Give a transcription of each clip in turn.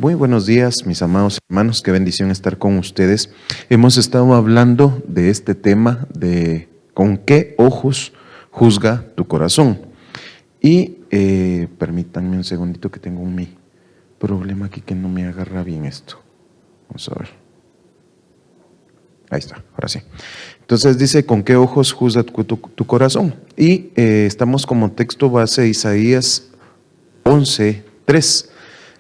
Muy buenos días, mis amados hermanos, qué bendición estar con ustedes. Hemos estado hablando de este tema de con qué ojos juzga tu corazón. Y permítanme un segundito que tengo mi problema aquí que no me agarra bien esto. Vamos a ver. Ahí está, ahora sí. Entonces dice, ¿con qué ojos juzga tu corazón? Y estamos como texto base Isaías 11:3.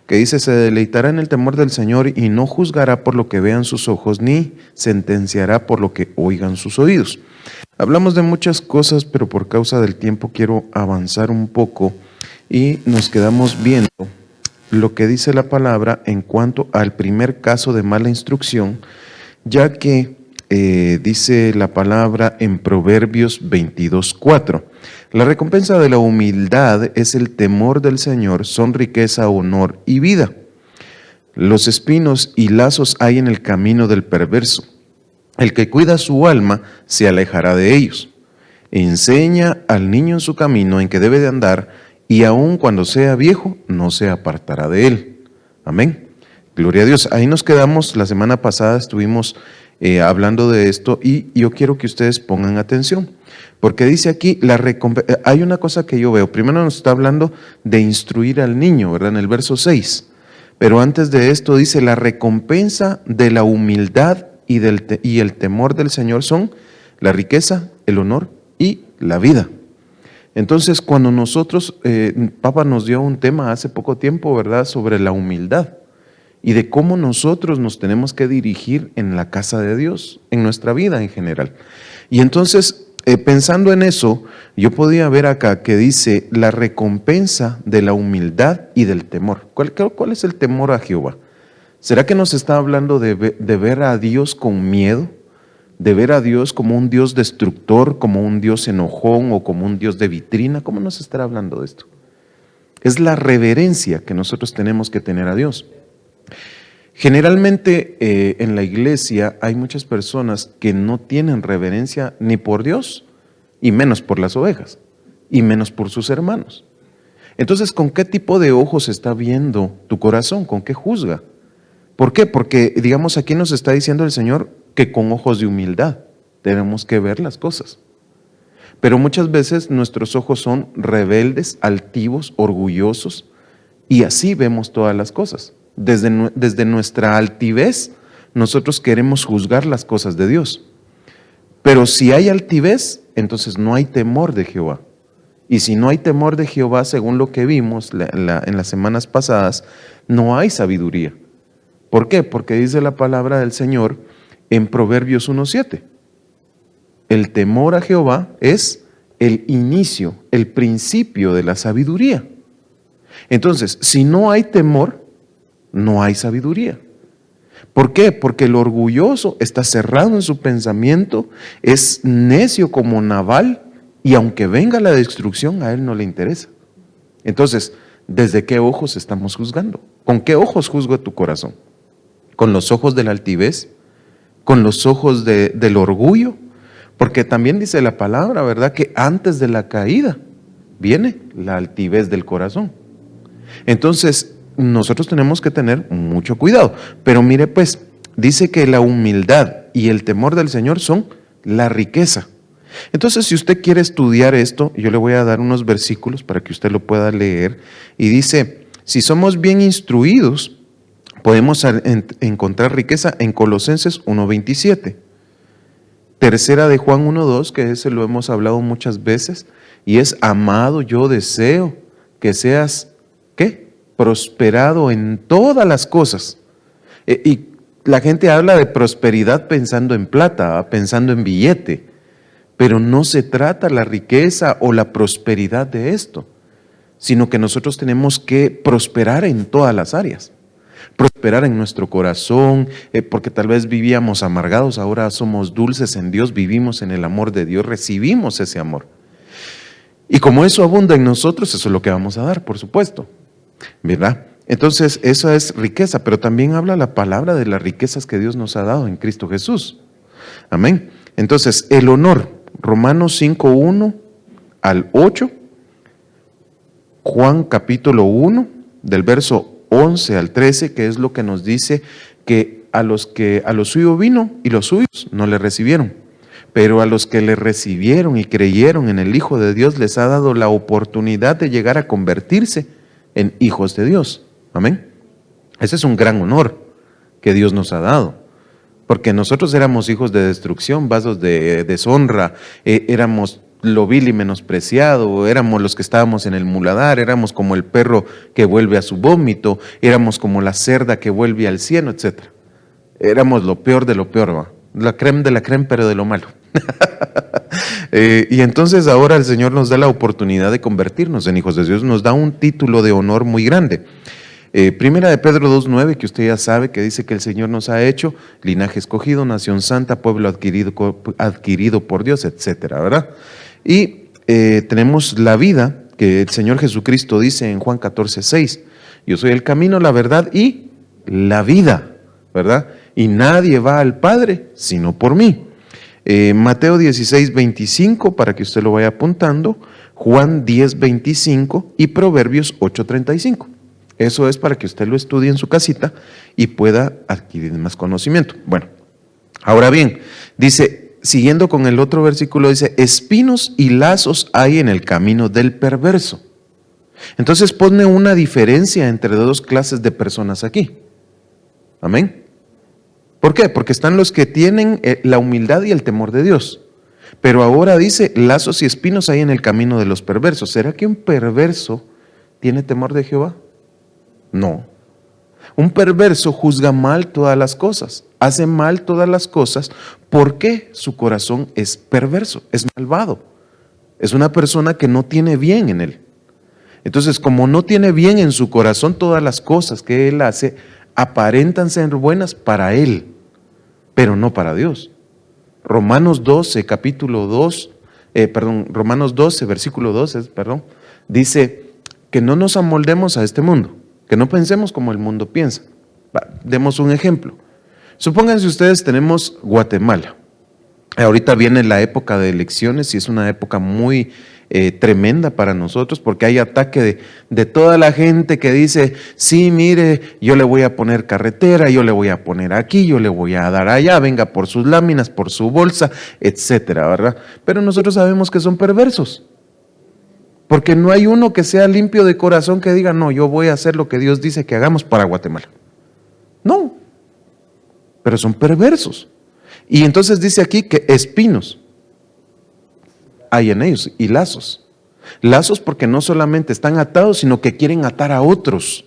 Que dice, se deleitará en el temor del Señor y no juzgará por lo que vean sus ojos, ni sentenciará por lo que oigan sus oídos. Hablamos de muchas cosas, pero por causa del tiempo quiero avanzar un poco y nos quedamos viendo lo que dice la palabra en cuanto al primer caso de mala instrucción, ya que dice la palabra en Proverbios 22:4. La recompensa de la humildad es el temor del Señor, son riqueza, honor y vida. Los espinos y lazos hay en el camino del perverso. El que cuida su alma se alejará de ellos. Enseña al niño en su camino en que debe de andar, y aun cuando sea viejo, no se apartará de él. Amén. Gloria a Dios. Ahí nos quedamos, la semana pasada estuvimos hablando de esto y yo quiero que ustedes pongan atención. Porque dice aquí, hay una cosa que yo veo. Primero nos está hablando de instruir al niño, ¿verdad? En el verso 6. Pero antes de esto dice, la recompensa de la humildad y el temor del Señor son la riqueza, el honor y la vida. Entonces, cuando nosotros, Papa nos dio un tema hace poco tiempo, ¿verdad? Sobre la humildad y de cómo nosotros nos tenemos que dirigir en la casa de Dios, en nuestra vida en general. Y entonces, pensando en eso, yo podía ver acá que dice la recompensa de la humildad y del temor. ¿Cuál es el temor a Jehová? ¿Será que nos está hablando de ver a Dios con miedo? ¿De ver a Dios como un Dios destructor, como un Dios enojón o como un Dios de vitrina? ¿Cómo nos estará hablando de esto? Es la reverencia que nosotros tenemos que tener a Dios. Generalmente en la iglesia hay muchas personas que no tienen reverencia ni por Dios, y menos por las ovejas, y menos por sus hermanos. Entonces, ¿con qué tipo de ojos está viendo tu corazón? ¿Con qué juzga? ¿Por qué? Porque, digamos, aquí nos está diciendo el Señor que con ojos de humildad tenemos que ver las cosas. Pero muchas veces nuestros ojos son rebeldes, altivos, orgullosos, y así vemos todas las cosas. Desde nuestra altivez, nosotros queremos juzgar las cosas de Dios. Pero si hay altivez, entonces no hay temor de Jehová. Y si no hay temor de Jehová, según lo que vimos en las semanas pasadas, no hay sabiduría. ¿Por qué? Porque dice la palabra del Señor en Proverbios 1:7. El temor a Jehová es el inicio, el principio de la sabiduría. Entonces, si no hay temor, no hay sabiduría. ¿Por qué? Porque el orgulloso está cerrado en su pensamiento, es necio como Nabal, y aunque venga la destrucción, a él no le interesa. Entonces, ¿desde qué ojos estamos juzgando? ¿Con qué ojos juzga tu corazón? ¿Con los ojos de la altivez? ¿Con los ojos del orgullo? Porque también dice la palabra, ¿verdad? Que antes de la caída viene la altivez del corazón. Entonces, nosotros tenemos que tener mucho cuidado. Pero mire pues, dice que la humildad y el temor del Señor son la riqueza. Entonces, si usted quiere estudiar esto, yo le voy a dar unos versículos para que usted lo pueda leer. Y dice, si somos bien instruidos, podemos encontrar riqueza en Colosenses 1:27. Tercera de Juan 1:2, que ese lo hemos hablado muchas veces, y es, amado, yo deseo que seas, ¿qué? Prosperado en todas las cosas. Y la gente habla de prosperidad pensando en plata, pensando en billete, pero no se trata la riqueza o la prosperidad de esto, sino que nosotros tenemos que prosperar en todas las áreas. Prosperar en nuestro corazón, porque tal vez vivíamos amargados, ahora somos dulces en Dios, vivimos en el amor de Dios, recibimos ese amor. Y como eso abunda en nosotros, eso es lo que vamos a dar, por supuesto, ¿verdad? Entonces, eso es riqueza, pero también habla la palabra de las riquezas que Dios nos ha dado en Cristo Jesús. Amén. Entonces, el honor, Romanos 5:1 al 8, Juan capítulo 1, del verso 11 al 13, que es lo que nos dice que a los suyos vino y los suyos no le recibieron. Pero a los que le recibieron y creyeron en el Hijo de Dios les ha dado la oportunidad de llegar a convertirse en hijos de Dios. Amén. Ese es un gran honor que Dios nos ha dado. Porque nosotros éramos hijos de destrucción, vasos de deshonra, éramos lo vil y menospreciado, éramos los que estábamos en el muladar, éramos como el perro que vuelve a su vómito, éramos como la cerda que vuelve al cieno, etc. Éramos lo peor de lo peor, ¿va? La creme de la creme, pero de lo malo. Y entonces ahora el Señor nos da la oportunidad de convertirnos en hijos de Dios, nos da un título de honor muy grande. Primera de Pedro 2:9, que usted ya sabe, que dice que el Señor nos ha hecho linaje escogido, nación santa, pueblo adquirido por Dios, etcétera, ¿verdad? Y tenemos la vida, que el Señor Jesucristo dice en Juan 14:6, yo soy el camino, la verdad y la vida, ¿verdad? Y nadie va al Padre sino por mí. Mateo 16:25, para que usted lo vaya apuntando, Juan 10:25 y Proverbios 8:35. Eso es para que usted lo estudie en su casita y pueda adquirir más conocimiento. Bueno, ahora bien, dice, siguiendo con el otro versículo, dice, espinos y lazos hay en el camino del perverso. Entonces pone una diferencia entre dos clases de personas aquí. Amén. ¿Por qué? Porque están los que tienen la humildad y el temor de Dios. Pero ahora dice, lazos y espinos hay en el camino de los perversos. ¿Será que un perverso tiene temor de Jehová? No. Un perverso juzga mal todas las cosas, hace mal todas las cosas porque su corazón es perverso, es malvado. Es una persona que no tiene bien en él. Entonces, como no tiene bien en su corazón, todas las cosas que él hace aparentan ser buenas para él, pero no para Dios. Romanos 12, versículo 12, dice que no nos amoldemos a este mundo, que no pensemos como el mundo piensa. Demos un ejemplo. Supónganse ustedes, tenemos Guatemala. Ahorita viene la época de elecciones y es una época muy tremenda para nosotros porque hay ataque de toda la gente que dice, sí, mire, yo le voy a poner carretera, yo le voy a poner aquí, yo le voy a dar allá, venga por sus láminas, por su bolsa, etcétera, ¿verdad? Pero nosotros sabemos que son perversos. Porque no hay uno que sea limpio de corazón que diga, no, yo voy a hacer lo que Dios dice que hagamos para Guatemala. No, pero son perversos. Y entonces dice aquí que espinos hay en ellos y lazos. Lazos porque no solamente están atados, sino que quieren atar a otros.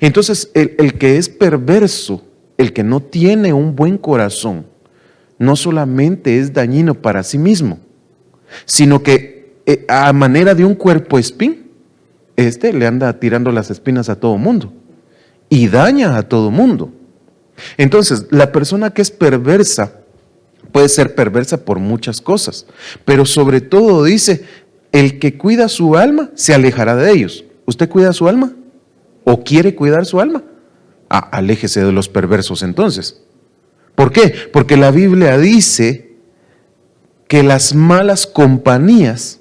Entonces el que es perverso, el que no tiene un buen corazón, no solamente es dañino para sí mismo, sino que a manera de un cuerpo espín, le anda tirando las espinas a todo mundo y daña a todo mundo. Entonces, la persona que es perversa puede ser perversa por muchas cosas, pero sobre todo dice, el que cuida su alma se alejará de ellos. ¿Usted cuida su alma? ¿O quiere cuidar su alma? Aléjese de los perversos entonces. ¿Por qué? Porque la Biblia dice que las malas compañías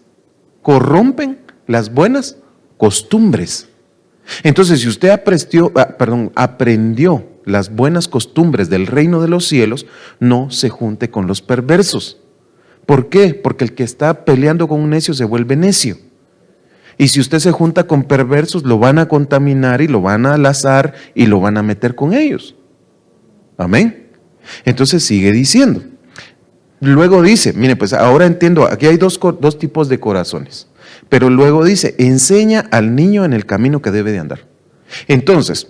corrompen las buenas costumbres. Entonces, si usted aprendió las buenas costumbres del reino de los cielos, no se junte con los perversos. ¿Por qué? Porque el que está peleando con un necio se vuelve necio. Y si usted se junta con perversos, lo van a contaminar y lo van a lazar y lo van a meter con ellos. Amén. Entonces sigue diciendo. Luego dice, mire, pues ahora entiendo, aquí hay dos tipos de corazones, pero luego dice, enseña al niño en el camino que debe de andar. Entonces,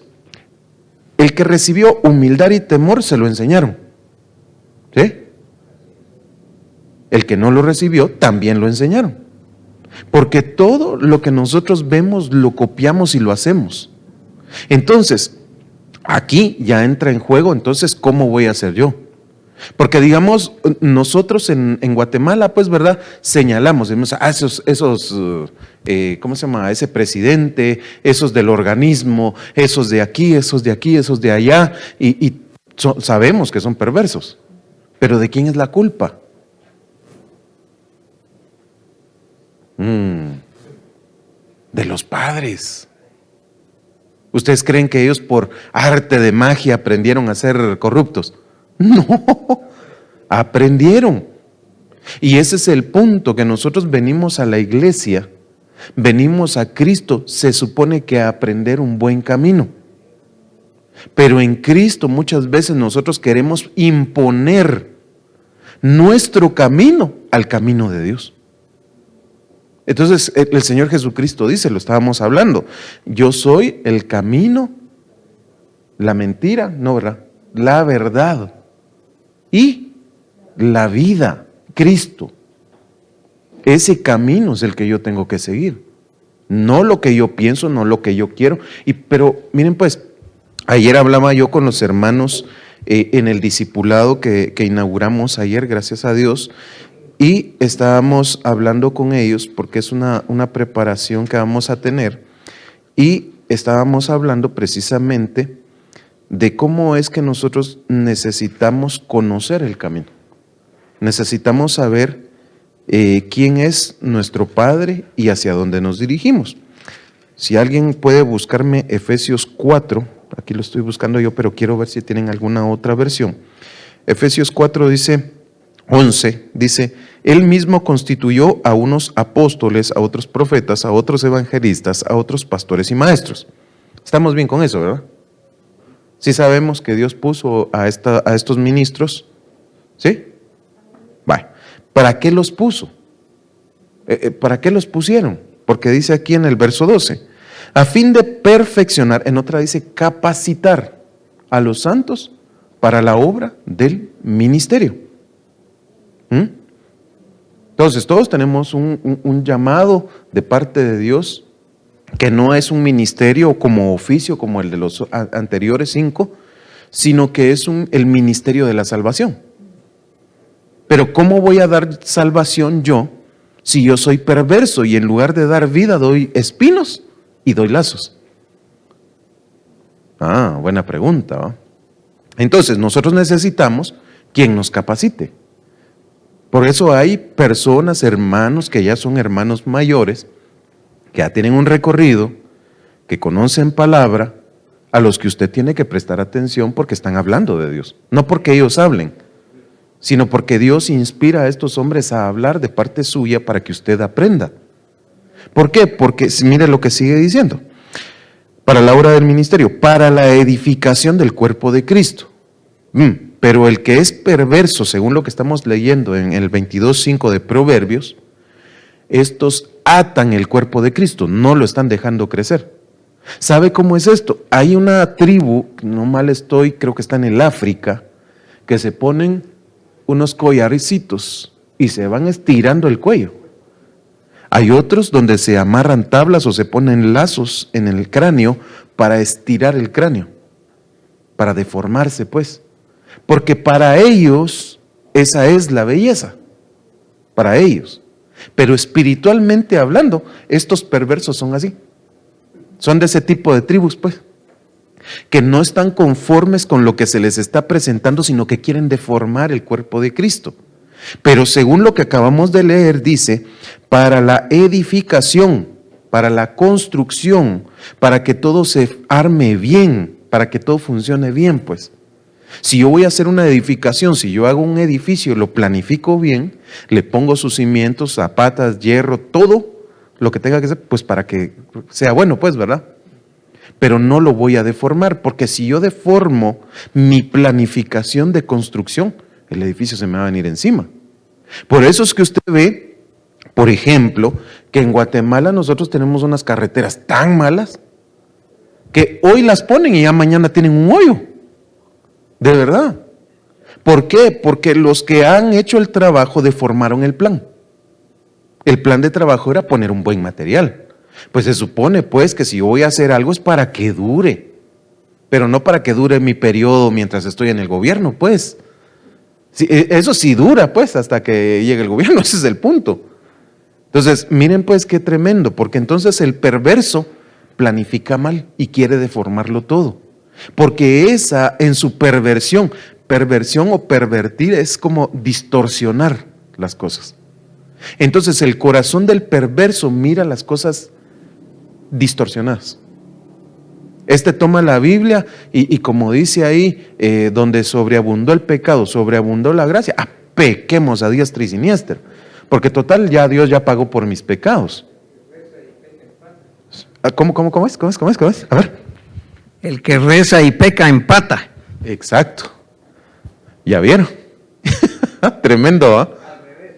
el que recibió humildad y temor se lo enseñaron, ¿sí? El que no lo recibió también lo enseñaron, porque todo lo que nosotros vemos lo copiamos y lo hacemos. Entonces, aquí ya entra en juego, entonces, ¿cómo voy a hacer yo? Porque digamos, nosotros en Guatemala, pues, ¿verdad? Señalamos, ¿cómo se llama? Ese presidente, esos del organismo, esos de aquí, esos de aquí, esos de allá, sabemos que son perversos. Pero ¿de quién es la culpa? De los padres. ¿Ustedes creen que ellos por arte de magia aprendieron a ser corruptos? No, aprendieron. Y ese es el punto, que nosotros venimos a la iglesia, venimos a Cristo, se supone que a aprender un buen camino. Pero en Cristo muchas veces nosotros queremos imponer nuestro camino al camino de Dios. Entonces el Señor Jesucristo dice, lo estábamos hablando, yo soy el camino, la mentira, no, ¿verdad? La verdad y la vida, Cristo. Ese camino es el que yo tengo que seguir, no lo que yo pienso, no lo que yo quiero. Pero miren pues, ayer hablaba yo con los hermanos en el discipulado que inauguramos ayer, gracias a Dios, y estábamos hablando con ellos porque es una preparación que vamos a tener, y estábamos hablando precisamente de cómo es que nosotros necesitamos conocer el camino. Necesitamos saber quién es nuestro Padre y hacia dónde nos dirigimos. Si alguien puede buscarme Efesios 4, aquí lo estoy buscando yo, pero quiero ver si tienen alguna otra versión. Efesios 4 dice, 11, dice, Él mismo constituyó a unos apóstoles, a otros profetas, a otros evangelistas, a otros pastores y maestros. Estamos bien con eso, ¿verdad? Sí sabemos que Dios puso a estos ministros, ¿sí? Vale. ¿Para qué los puso? ¿Para qué los pusieron? Porque dice aquí en el verso 12, a fin de perfeccionar, en otra dice capacitar a los santos para la obra del ministerio. Entonces todos tenemos un llamado de parte de Dios, que no es un ministerio como oficio como el de los anteriores 5, sino que es el ministerio de la salvación. Pero ¿cómo voy a dar salvación yo si yo soy perverso y en lugar de dar vida doy espinos y doy lazos? Buena pregunta, ¿no? Entonces nosotros necesitamos quien nos capacite. Por eso hay personas, hermanos, que ya son hermanos mayores, que ya tienen un recorrido, que conocen palabra, a los que usted tiene que prestar atención porque están hablando de Dios. No porque ellos hablen, sino porque Dios inspira a estos hombres a hablar de parte suya para que usted aprenda. ¿Por qué? Porque mire lo que sigue diciendo. Para la obra del ministerio, para la edificación del cuerpo de Cristo. Pero el que es perverso, según lo que estamos leyendo en el 22:5 de Proverbios, estos atan el cuerpo de Cristo, no lo están dejando crecer. ¿Sabe cómo es esto? Hay una tribu, no mal estoy, creo que está en el África, que se ponen unos collarcitos y se van estirando el cuello. Hay otros donde se amarran tablas o se ponen lazos en el cráneo para estirar el cráneo, para deformarse pues. Porque para ellos esa es la belleza, para ellos. Pero espiritualmente hablando, estos perversos son así. Son de ese tipo de tribus pues, que no están conformes con lo que se les está presentando, sino que quieren deformar el cuerpo de Cristo. Pero según lo que acabamos de leer, dice, para la edificación, para la construcción, para que todo se arme bien, para que todo funcione bien pues. Si yo voy a hacer una edificación, si yo hago un edificio, lo planifico bien, le pongo sus cimientos, zapatas, hierro, todo lo que tenga que ser, pues para que sea bueno, pues, ¿verdad? Pero no lo voy a deformar, porque si yo deformo mi planificación de construcción, el edificio se me va a venir encima. Por eso es que usted ve, por ejemplo, que en Guatemala nosotros tenemos unas carreteras tan malas que hoy las ponen y ya mañana tienen un hoyo. De verdad. ¿Por qué? Porque los que han hecho el trabajo deformaron el plan. El plan de trabajo era poner un buen material. Pues se supone pues que si yo voy a hacer algo es para que dure, pero no para que dure mi periodo mientras estoy en el gobierno pues. Sí, eso sí dura pues hasta que llegue el gobierno, ese es el punto. Entonces miren pues qué tremendo, porque entonces el perverso planifica mal y quiere deformarlo todo. Porque esa en su perversión o pervertir es como distorsionar las cosas. Entonces el corazón del perverso mira las cosas distorsionadas. Toma la Biblia y como dice ahí, donde sobreabundó el pecado, sobreabundó la gracia, pequemos a diestra y siniestra, porque total ya Dios ya pagó por mis pecados. ¿Cómo es? A ver. El que reza y peca empata. Exacto. ¿Ya vieron? Tremendo, ¿ah? Al revés,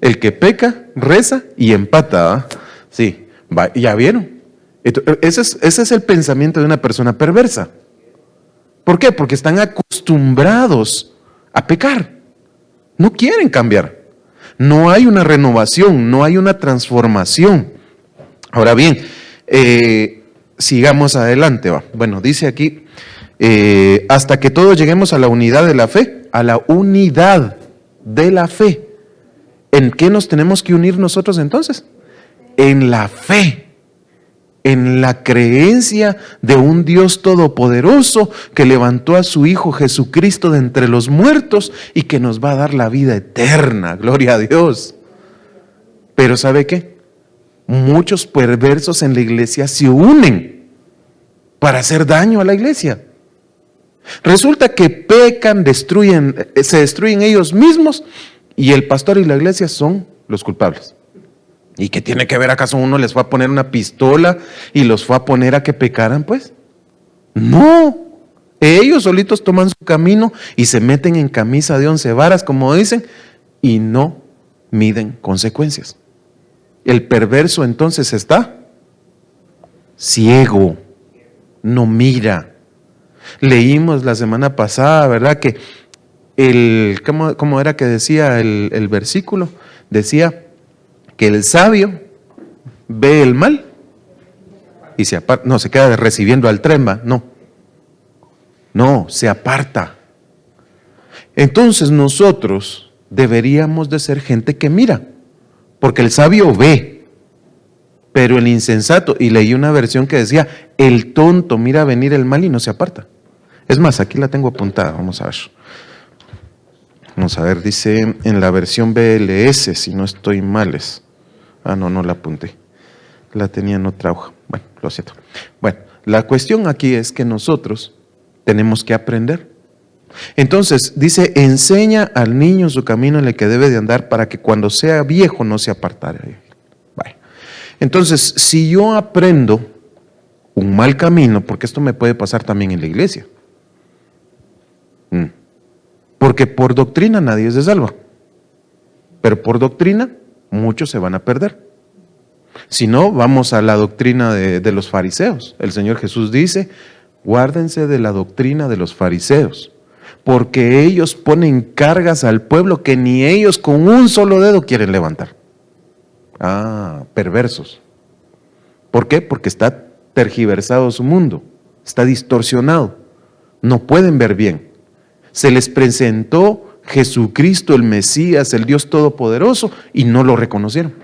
el que peca, reza y empata, ¿ah? Sí, ¿ya vieron? Ese es el pensamiento de una persona perversa. ¿Por qué? Porque están acostumbrados a pecar. No quieren cambiar. No hay una renovación, no hay una transformación. Ahora bien, sigamos adelante. Va. Bueno, dice aquí, hasta que todos lleguemos a la unidad de la fe, a la unidad de la fe. ¿En qué nos tenemos que unir nosotros entonces? En la fe. En la creencia de un Dios todopoderoso que levantó a su Hijo Jesucristo de entre los muertos y que nos va a dar la vida eterna. Gloria a Dios. Pero ¿sabe qué? Muchos perversos en la iglesia se unen para hacer daño a la iglesia. Resulta que pecan, se destruyen ellos mismos y el pastor y la iglesia son los culpables. ¿Y qué tiene que ver? ¿Acaso uno les fue a poner una pistola y los fue a poner a que pecaran, pues? No, ellos solitos toman su camino y se meten en camisa de 11 varas, como dicen, y no miden consecuencias. El perverso entonces está ciego, no mira. Leímos la semana pasada, ¿verdad? Que ¿cómo era que decía el versículo? Decía que el sabio ve el mal y se aparta, no, se queda recibiendo al tren, no, se aparta. Entonces nosotros deberíamos de ser gente que mira, porque el sabio ve, pero el insensato, y leí una versión que decía, el tonto mira venir el mal y no se aparta. Es más, aquí la tengo apuntada, vamos a ver. Vamos a ver, dice en la versión BLS, si no estoy mal es. No la apunté. La tenía en otra hoja. Bueno, lo siento. Bueno, la cuestión aquí es que nosotros tenemos que aprender. Entonces, dice, enseña al niño su camino en el que debe de andar para que cuando sea viejo no se apartare de él. Bueno, entonces, si yo aprendo un mal camino, porque esto me puede pasar también en la iglesia, porque por doctrina nadie se salva, pero por doctrina muchos se van a perder. Si no, vamos a la doctrina de los fariseos. El Señor Jesús dice, guárdense de la doctrina de los fariseos, porque ellos ponen cargas al pueblo que ni ellos con un solo dedo quieren levantar. Perversos. ¿Por qué? Porque está tergiversado su mundo, está distorsionado, no pueden ver bien. Se les presentó Jesucristo, el Mesías, el Dios Todopoderoso, y no lo reconocieron.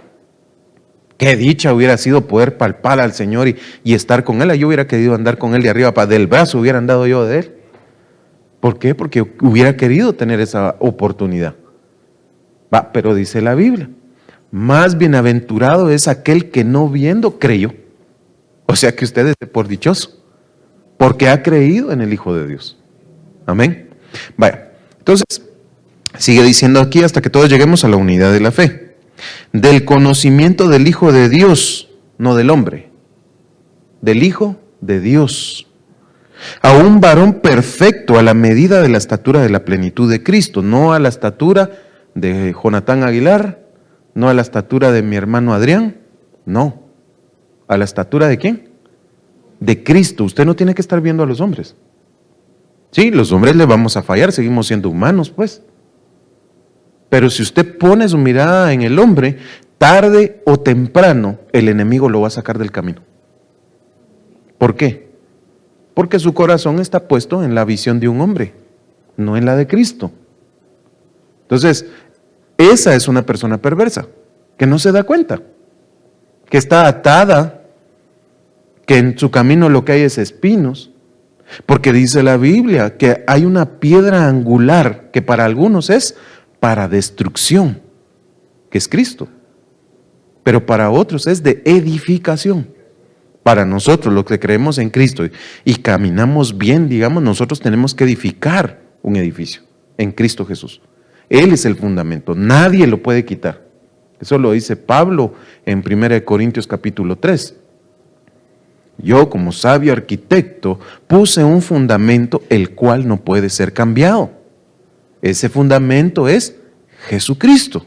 Qué dicha hubiera sido poder palpar al Señor y estar con Él. Yo hubiera querido andar con Él de arriba, del brazo hubiera andado yo de Él. ¿Por qué? Porque hubiera querido tener esa oportunidad. Pero dice la Biblia, más bienaventurado es aquel que no viendo creyó. O sea que usted es por dichoso, porque ha creído en el Hijo de Dios. Amén. Vaya, entonces, sigue diciendo aquí hasta que todos lleguemos a la unidad de la fe. Del conocimiento del Hijo de Dios, no del hombre, del Hijo de Dios, a un varón perfecto a la medida de la estatura de la plenitud de Cristo, no a la estatura de Jonatán Aguilar, no a la estatura de mi hermano Adrián, no, a la estatura de ¿quién? De Cristo. Usted no tiene que estar viendo a los hombres. Sí, los hombres le vamos a fallar, seguimos siendo humanos, pues. Pero si usted pone su mirada en el hombre, tarde o temprano el enemigo lo va a sacar del camino. ¿Por qué? Porque su corazón está puesto en la visión de un hombre, no en la de Cristo. Entonces, esa es una persona perversa, que no se da cuenta, que está atada, que en su camino lo que hay es espinos, porque dice la Biblia que hay una piedra angular que para algunos es para destrucción, que es Cristo, pero para otros es de edificación. Para nosotros, los que creemos en Cristo y caminamos bien, digamos, nosotros tenemos que edificar un edificio en Cristo Jesús. Él es el fundamento, nadie lo puede quitar. Eso lo dice Pablo en 1 Corintios capítulo 3. Yo, como sabio arquitecto, puse un fundamento el cual no puede ser cambiado. Ese fundamento es Jesucristo.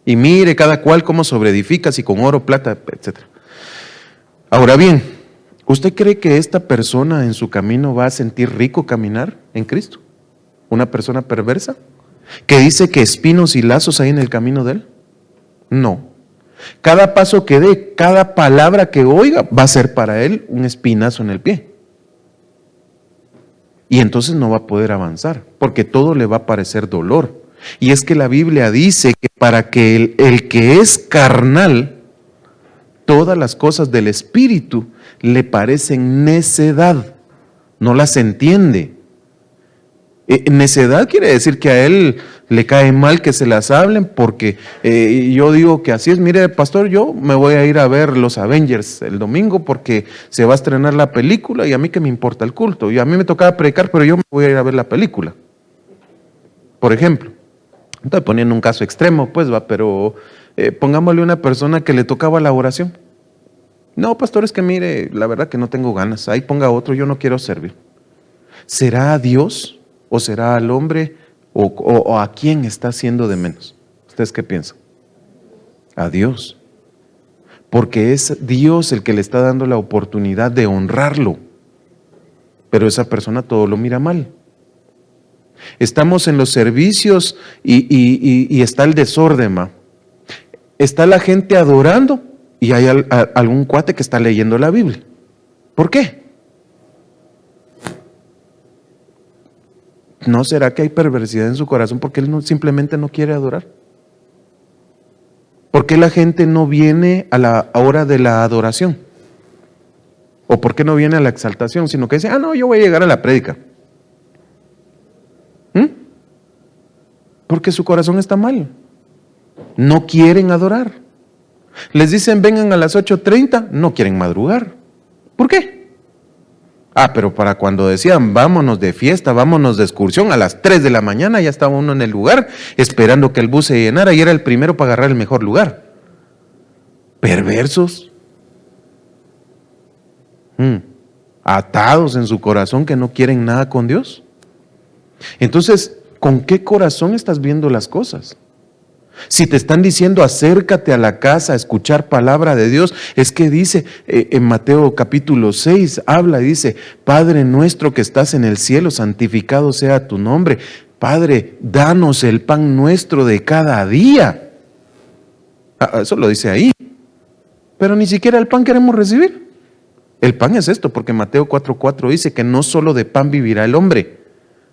Y mire cada cual cómo sobreedifica, si con oro, plata, etc. Ahora bien, ¿usted cree que esta persona en su camino va a sentir rico caminar en Cristo? ¿Una persona perversa? ¿Que dice que espinos y lazos hay en el camino de él? No. Cada paso que dé, cada palabra que oiga, va a ser para él un espinazo en el pie. Y entonces no va a poder avanzar, porque todo le va a parecer dolor. Y es que la Biblia dice que para que el que es carnal, todas las cosas del Espíritu le parecen necedad, no las entiende. Necedad quiere decir que a él le cae mal que se las hablen, porque yo digo que así es. Mire, pastor, yo me voy a ir a ver los Avengers el domingo porque se va a estrenar la película y a mí que me importa el culto. Y a mí me tocaba predicar, pero yo me voy a ir a ver la película. Por ejemplo, estoy poniendo un caso extremo, pues va, pero pongámosle una persona que le tocaba la oración. No, pastor, es que mire, la verdad que no tengo ganas. Ahí ponga otro, yo no quiero servir. ¿Será a Dios o será al hombre o a quién está haciendo de menos? ¿Ustedes qué piensan? A Dios. Porque es Dios el que le está dando la oportunidad de honrarlo. Pero esa persona todo lo mira mal. Estamos en los servicios y está el desorden, ¿va? Está la gente adorando y hay algún cuate que está leyendo la Biblia. ¿Por qué? ¿No será que hay perversidad en su corazón porque él simplemente no quiere adorar? ¿Por qué la gente no viene a la hora de la adoración? ¿O por qué no viene a la exaltación? Sino que dice, no, yo voy a llegar a la prédica. Porque su corazón está mal. No quieren adorar. Les dicen vengan a las 8:30, no quieren madrugar. ¿Por qué? Pero para cuando decían vámonos de fiesta, vámonos de excursión, a las 3 de la mañana ya estaba uno en el lugar esperando que el bus se llenara y era el primero para agarrar el mejor lugar. Perversos. Atados en su corazón que no quieren nada con Dios. Entonces, ¿con qué corazón estás viendo las cosas? Si te están diciendo acércate a la casa a escuchar palabra de Dios, es que dice en Mateo capítulo 6, habla y dice, Padre nuestro que estás en el cielo, santificado sea tu nombre. Padre, danos el pan nuestro de cada día. Eso lo dice ahí. Pero ni siquiera el pan queremos recibir. El pan es esto, porque Mateo 4:4 dice que no solo de pan vivirá el hombre,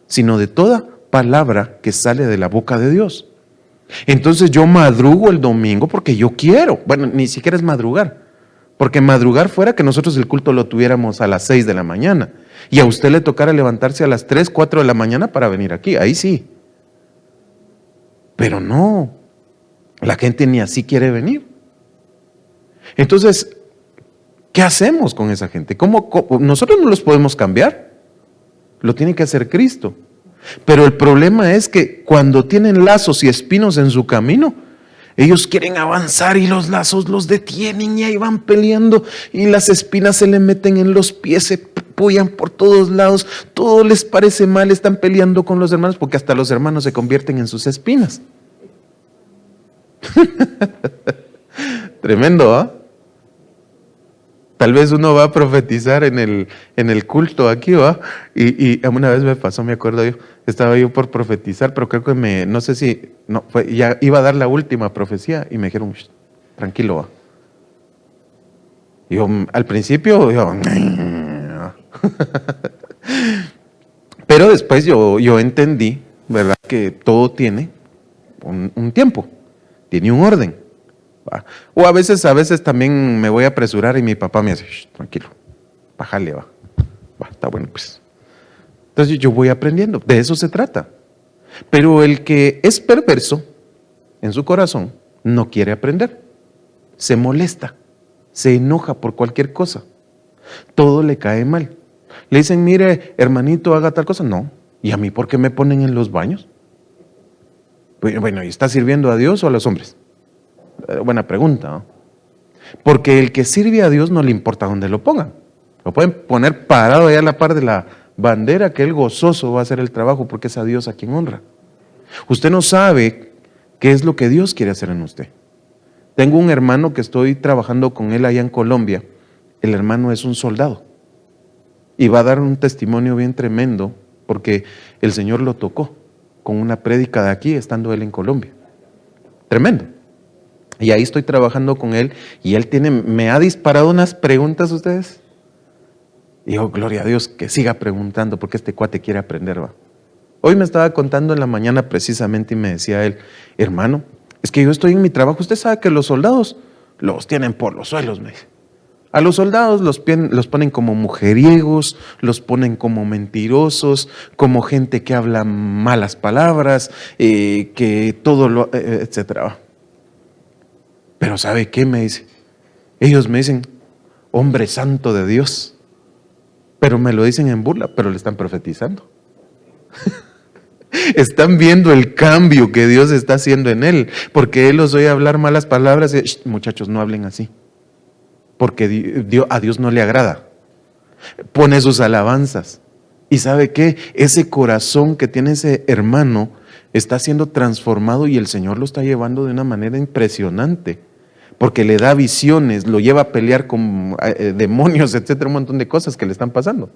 sino de toda palabra que sale de la boca de Dios. Entonces yo madrugo el domingo porque yo quiero. Bueno, ni siquiera es madrugar, porque madrugar fuera que nosotros el culto lo tuviéramos a las 6 de la mañana y a usted le tocara levantarse a las 3, 4 de la mañana para venir aquí, ahí sí. Pero no, la gente ni así quiere venir. Entonces, ¿qué hacemos con esa gente? ¿Cómo? Nosotros no los podemos cambiar, lo tiene que hacer Cristo. Pero el problema es que cuando tienen lazos y espinos en su camino, ellos quieren avanzar y los lazos los detienen y ahí van peleando y las espinas se le meten en los pies, se pullan por todos lados, todo les parece mal, están peleando con los hermanos porque hasta los hermanos se convierten en sus espinas. Tremendo, ¿ah? Tal vez uno va a profetizar en el culto aquí, ¿va? Y una vez me pasó, me acuerdo yo, estaba yo por profetizar, pero creo que no sé si, ya iba a dar la última profecía y me dijeron, tranquilo, ¿va? Y yo, al principio, pero después yo entendí, ¿verdad? Que todo tiene un tiempo, tiene un orden. O a veces también me voy a apresurar y mi papá me dice, tranquilo, bájale, va, está bueno pues. Entonces yo voy aprendiendo, de eso se trata. Pero el que es perverso en su corazón no quiere aprender, se molesta, se enoja por cualquier cosa. Todo le cae mal. Le dicen, mire, hermanito, haga tal cosa. No. ¿Y a mí por qué me ponen en los baños? Bueno, ¿y está sirviendo a Dios o a los hombres? Buena pregunta, ¿no? Porque el que sirve a Dios no le importa dónde lo pongan. Lo pueden poner parado allá a la par de la bandera, que él gozoso va a hacer el trabajo porque es a Dios a quien honra. Usted no sabe qué es lo que Dios quiere hacer en usted. Tengo un hermano que estoy trabajando con él allá en Colombia. El hermano es un soldado y va a dar un testimonio bien tremendo porque el Señor lo tocó con una prédica de aquí estando él en Colombia. Tremendo. Y ahí estoy trabajando con él y él me ha disparado unas preguntas ustedes. Y digo, gloria a Dios, que siga preguntando porque este cuate quiere aprender, va. Hoy me estaba contando en la mañana precisamente y me decía él, hermano, es que yo estoy en mi trabajo, usted sabe que los soldados los tienen por los suelos, me dice. A los soldados los ponen como mujeriegos, los ponen como mentirosos, como gente que habla malas palabras, que todo lo, etcétera. Pero ¿sabe qué? Me dice, ellos me dicen, hombre santo de Dios, pero me lo dicen en burla, pero le están profetizando. Están viendo el cambio que Dios está haciendo en él, porque él los oye hablar malas palabras y, muchachos, no hablen así, porque a Dios no le agrada. Pone sus alabanzas. Y ¿sabe qué? Ese corazón que tiene ese hermano está siendo transformado y el Señor lo está llevando de una manera impresionante, porque le da visiones, lo lleva a pelear con demonios, etcétera, un montón de cosas que le están pasando.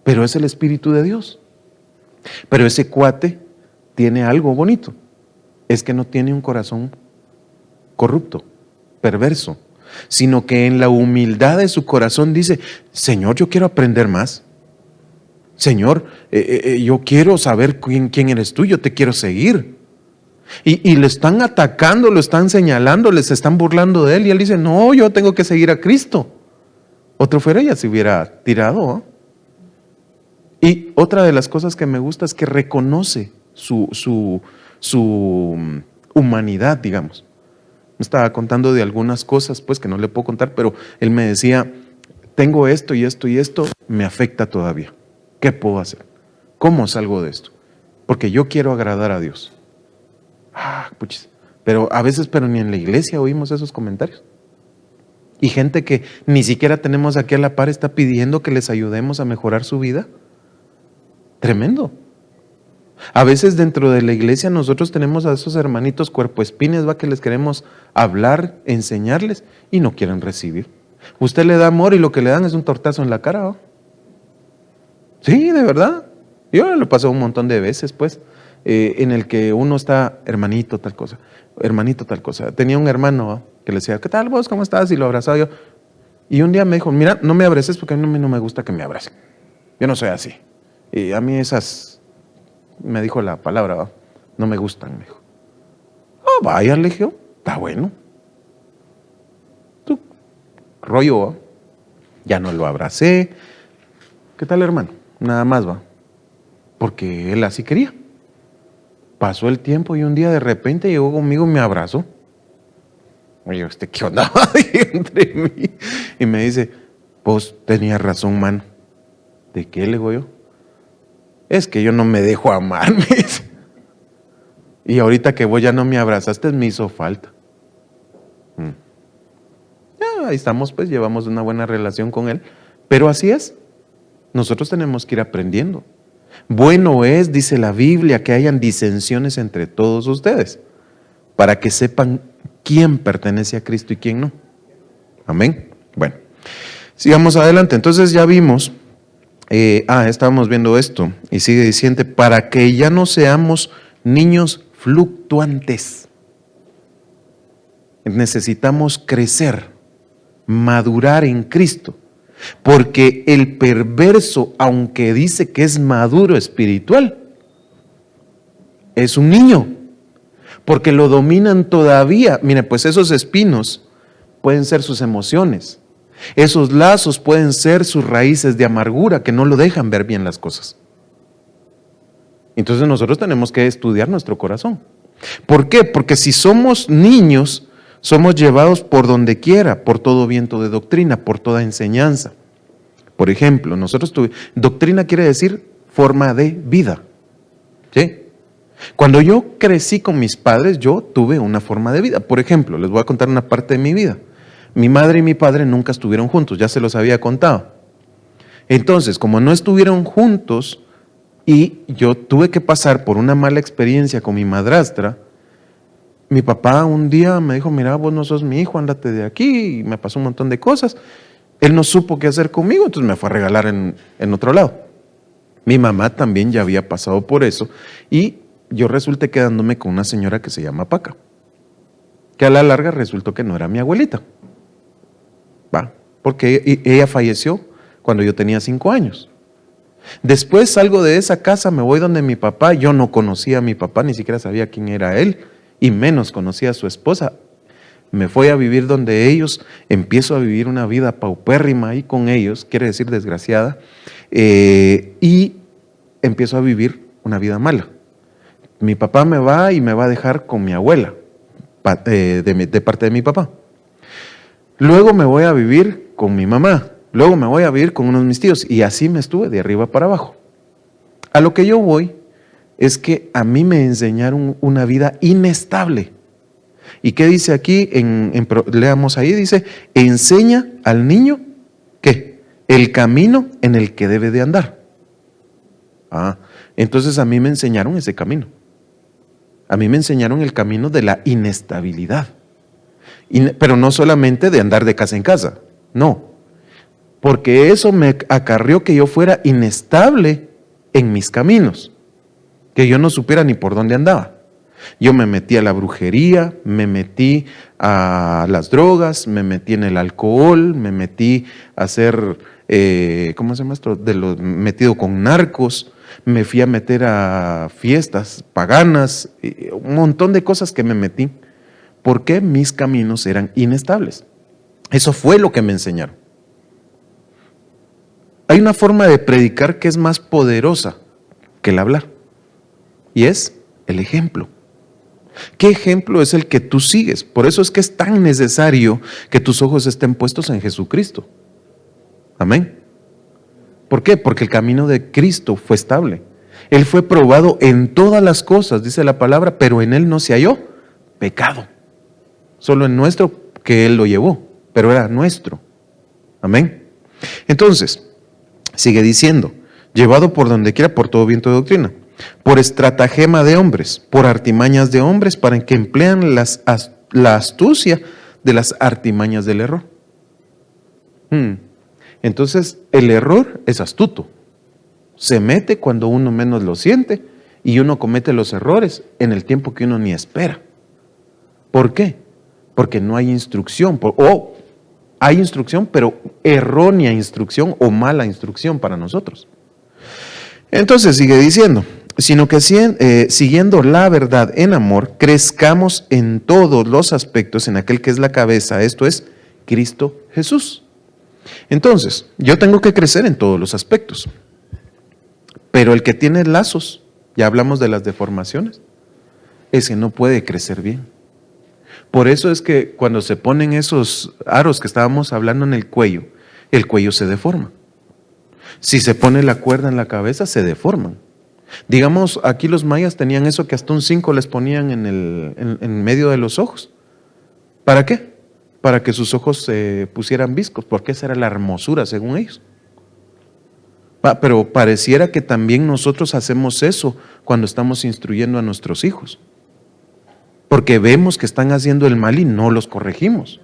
Pero es el Espíritu de Dios. Pero ese cuate tiene algo bonito, es que no tiene un corazón corrupto, perverso, sino que en la humildad de su corazón dice, Señor, yo quiero aprender más. Señor, yo quiero saber quién eres tú, yo te quiero seguir. Y le están atacando, lo están señalando, les están burlando de él y él dice, no, yo tengo que seguir a Cristo. Otro fuera ya se hubiera tirado, ¿eh? Y otra de las cosas que me gusta es que reconoce su humanidad, digamos. Me estaba contando de algunas cosas, pues, que no le puedo contar, pero él me decía, tengo esto y esto y esto, me afecta todavía. ¿Qué puedo hacer? ¿Cómo salgo de esto? Porque yo quiero agradar a Dios. Puchis. Pero a veces, pero ni en la iglesia oímos esos comentarios. Y gente que ni siquiera tenemos aquí a la par está pidiendo que les ayudemos a mejorar su vida. Tremendo. A veces dentro de la iglesia nosotros tenemos a esos hermanitos cuerpoespines, va, que les queremos hablar, enseñarles y no quieren recibir. Usted le da amor y lo que le dan es un tortazo en la cara, ¿va? Sí, de verdad. Yo lo pasé un montón de veces, pues, en el que uno está, hermanito tal cosa. Tenía un hermano, ¿va?, que le decía, ¿qué tal vos? ¿Cómo estás? Y lo abrazaba yo. Y un día me dijo, mira, no me abraces porque a mí no me gusta que me abracen. Yo no soy así. Y a mí esas, me dijo la palabra, ¿va?, no me gustan, me dijo. Vaya, le dije, está bueno. Tú, rollo, ¿va? Ya no lo abracé. ¿Qué tal, hermano? Nada más, va. Porque él así quería. Pasó el tiempo y un día de repente llegó conmigo y me abrazó. Oye, ¿qué onda? Entre mí. Y me dice, vos tenías razón, mano. ¿De qué, le digo yo? Es que yo no me dejo amar, me dice. Y ahorita que vos ya no me abrazaste, me hizo falta. Ya, ahí estamos, pues, llevamos una buena relación con él. Pero así es. Nosotros tenemos que ir aprendiendo. Bueno es, dice la Biblia, que hayan disensiones entre todos ustedes, para que sepan quién pertenece a Cristo y quién no. Amén. Bueno, sigamos adelante. Entonces ya vimos, estábamos viendo esto, y sigue diciendo, para que ya no seamos niños fluctuantes. Necesitamos crecer, madurar en Cristo. Porque el perverso, aunque dice que es maduro espiritual, es un niño, porque lo dominan todavía. Mire, pues esos espinos pueden ser sus emociones, esos lazos pueden ser sus raíces de amargura que no lo dejan ver bien las cosas. Entonces nosotros tenemos que estudiar nuestro corazón. ¿Por qué? Porque si somos niños, somos llevados por donde quiera, por todo viento de doctrina, por toda enseñanza. Por ejemplo, doctrina quiere decir forma de vida. ¿Sí? Cuando yo crecí con mis padres, yo tuve una forma de vida. Por ejemplo, les voy a contar una parte de mi vida. Mi madre y mi padre nunca estuvieron juntos, ya se los había contado. Entonces, como no estuvieron juntos y yo tuve que pasar por una mala experiencia con mi madrastra, mi papá un día me dijo, mira, vos no sos mi hijo, ándate de aquí, y me pasó un montón de cosas. Él no supo qué hacer conmigo, entonces me fue a regalar en otro lado. Mi mamá también ya había pasado por eso y yo resulté quedándome con una señora que se llama Paca, que a la larga resultó que no era mi abuelita. Porque ella falleció cuando yo tenía 5 años. Después salgo de esa casa, me voy donde mi papá, yo no conocía a mi papá, ni siquiera sabía quién era él, y menos conocía a su esposa. Me fui a vivir donde ellos, empiezo a vivir una vida paupérrima ahí con ellos, quiere decir desgraciada, y empiezo a vivir una vida mala. Mi papá me va y me va a dejar con mi abuela, de parte de mi papá. Luego me voy a vivir con mi mamá, luego me voy a vivir con unos de mis tíos, y así me estuve de arriba para abajo. A lo que yo voy es que a mí me enseñaron una vida inestable. ¿Y qué dice aquí? Leamos ahí, dice, enseña al niño, ¿qué? El camino en el que debe de andar. Entonces a mí me enseñaron ese camino. A mí me enseñaron el camino de la inestabilidad. Pero no solamente de andar de casa en casa, no. Porque eso me acarrió que yo fuera inestable en mis caminos, que yo no supiera ni por dónde andaba. Yo me metí a la brujería, me metí a las drogas, me metí en el alcohol, me metí a hacer, ¿cómo se llama esto? Metido con narcos, me fui a meter a fiestas paganas, un montón de cosas que me metí, porque mis caminos eran inestables. Eso fue lo que me enseñaron. Hay una forma de predicar que es más poderosa que el hablar, y es el ejemplo. ¿Qué ejemplo es el que tú sigues? Por eso es que es tan necesario que tus ojos estén puestos en Jesucristo. Amén. ¿Por qué? Porque el camino de Cristo fue estable. Él fue probado en todas las cosas, dice la palabra, pero en Él no se halló pecado. Solo en nuestro que Él lo llevó, pero era nuestro. Amén. Entonces, sigue diciendo, llevado por donde quiera por todo viento de doctrina, por estratagema de hombres, por artimañas de hombres, para que emplean la astucia de las artimañas del error. Entonces, el error es astuto. Se mete cuando uno menos lo siente y uno comete los errores en el tiempo que uno ni espera. ¿Por qué? Porque no hay instrucción, o hay instrucción, pero errónea instrucción o mala instrucción para nosotros. Entonces sigue diciendo, sino que siguiendo la verdad en amor, crezcamos en todos los aspectos en aquel que es la cabeza, esto es Cristo Jesús. Entonces, yo tengo que crecer en todos los aspectos, pero el que tiene lazos, ya hablamos de las deformaciones, ese no puede crecer bien. Por eso es que cuando se ponen esos aros que estábamos hablando en el cuello se deforma. Si se pone la cuerda en la cabeza, se deforman. Digamos, aquí los mayas tenían eso que hasta un 5 les ponían en medio de los ojos. ¿Para qué? Para que sus ojos se pusieran viscos, porque esa era la hermosura según ellos. Pero pareciera que también nosotros hacemos eso cuando estamos instruyendo a nuestros hijos. Porque vemos que están haciendo el mal y no los corregimos.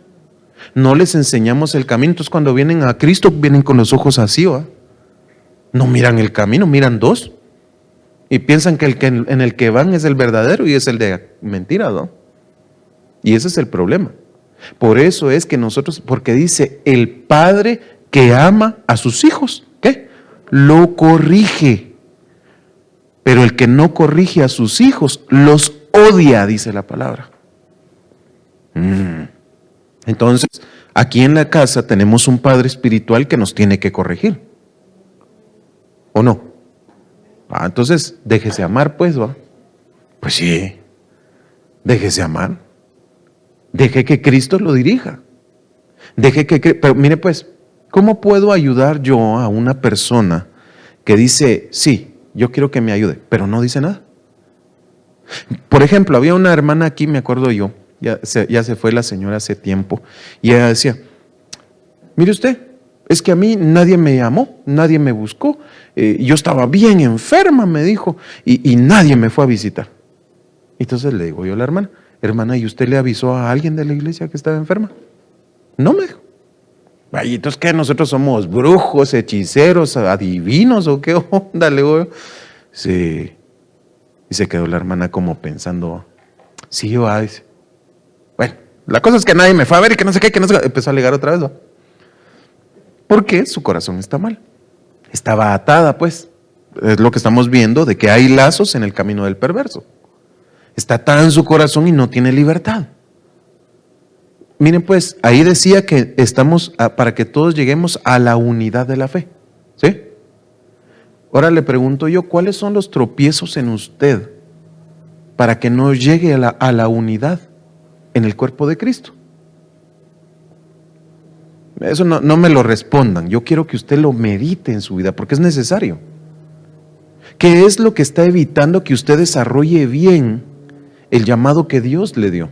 No les enseñamos el camino. Entonces cuando vienen a Cristo, vienen con los ojos así, ¿va? No miran el camino, miran dos. Y piensan que en el que van es el verdadero y es el de mentira, ¿no? Y ese es el problema. Por eso es que nosotros, porque dice, el padre que ama a sus hijos, ¿qué? Lo corrige. Pero el que no corrige a sus hijos, los odia, dice la palabra. Entonces, aquí en la casa tenemos un padre espiritual que nos tiene que corregir. ¿O no? Entonces, déjese amar, pues, ¿va? Pues sí, déjese amar. Deje que Cristo lo dirija. Pero mire, pues, ¿Cómo puedo ayudar yo a una persona que dice, sí, yo quiero que me ayude, pero no dice nada? Por ejemplo, había una hermana aquí, me acuerdo yo, ya se fue la señora hace tiempo, y ella decía, mire usted, es que a mí nadie me llamó, nadie me buscó, yo estaba bien enferma, me dijo, y nadie me fue a visitar. Entonces le digo yo a la hermana, hermana, ¿y usted le avisó a alguien de la iglesia que estaba enferma? No, me dijo. Ay, entonces, ¿qué? ¿Nosotros somos brujos, hechiceros, adivinos o qué onda? Le digo yo. Sí. Y se quedó la hermana como pensando, sí, yo, dice. Bueno, la cosa es que nadie me fue a ver y que no sé qué, que no sé qué. Empezó a alegar otra vez, ¿va? Porque su corazón está mal. Estaba atada, pues. Es lo que estamos viendo, de que hay lazos en el camino del perverso. Está atada en su corazón y no tiene libertad. Miren pues, ahí decía que estamos para que todos lleguemos a la unidad de la fe. ¿Sí? Ahora le pregunto yo, ¿cuáles son los tropiezos en usted para que no llegue a la unidad en el cuerpo de Cristo? Eso no me lo respondan. Yo quiero que usted lo medite en su vida porque es necesario. ¿Qué es lo que está evitando que usted desarrolle bien el llamado que Dios le dio?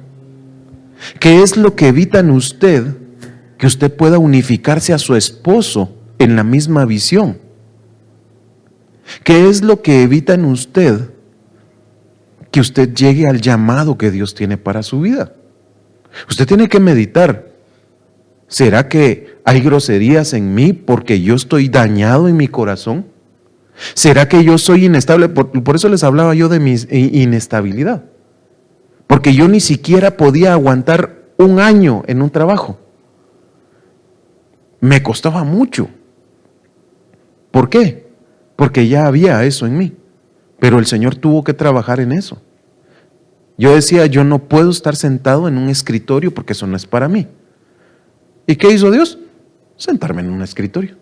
¿Qué es lo que evita en usted que usted pueda unificarse a su esposo en la misma visión? ¿Qué es lo que evita en usted que usted llegue al llamado que Dios tiene para su vida? Usted tiene que meditar. ¿Será que hay groserías en mí porque yo estoy dañado en mi corazón? ¿Será que yo soy inestable? Por eso les hablaba yo de mi inestabilidad. Porque yo ni siquiera podía aguantar un año en un trabajo. Me costaba mucho. ¿Por qué? Porque ya había eso en mí. Pero el Señor tuvo que trabajar en eso. Yo decía, yo no puedo estar sentado en un escritorio porque eso no es para mí. ¿Y qué hizo Dios? Sentarme en un escritorio.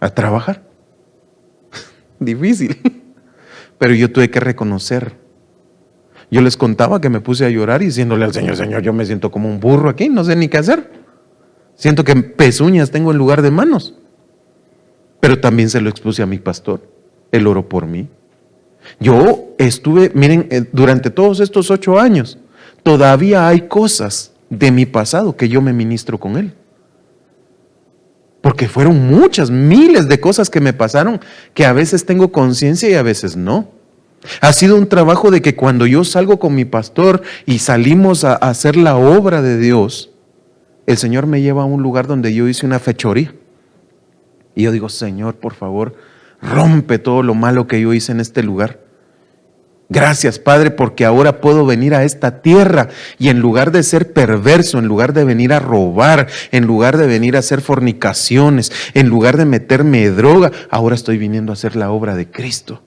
A trabajar. Difícil. Pero yo tuve que reconocer. Yo les contaba que me puse a llorar y diciéndole al Señor, Señor, yo me siento como un burro aquí, no sé ni qué hacer. Siento que pezuñas tengo en lugar de manos. Pero también se lo expuse a mi pastor. Él oró por mí. Yo estuve, miren, durante todos estos 8 años, todavía hay cosas de mi pasado que yo me ministro con él. Porque fueron muchas, miles de cosas que me pasaron que a veces tengo conciencia y a veces no. Ha sido un trabajo de que cuando yo salgo con mi pastor y salimos a hacer la obra de Dios, el Señor me lleva a un lugar donde yo hice una fechoría. Y yo digo, Señor, por favor, rompe todo lo malo que yo hice en este lugar. Gracias, Padre, porque ahora puedo venir a esta tierra y en lugar de ser perverso, en lugar de venir a robar, en lugar de venir a hacer fornicaciones, en lugar de meterme droga, ahora estoy viniendo a hacer la obra de Cristo.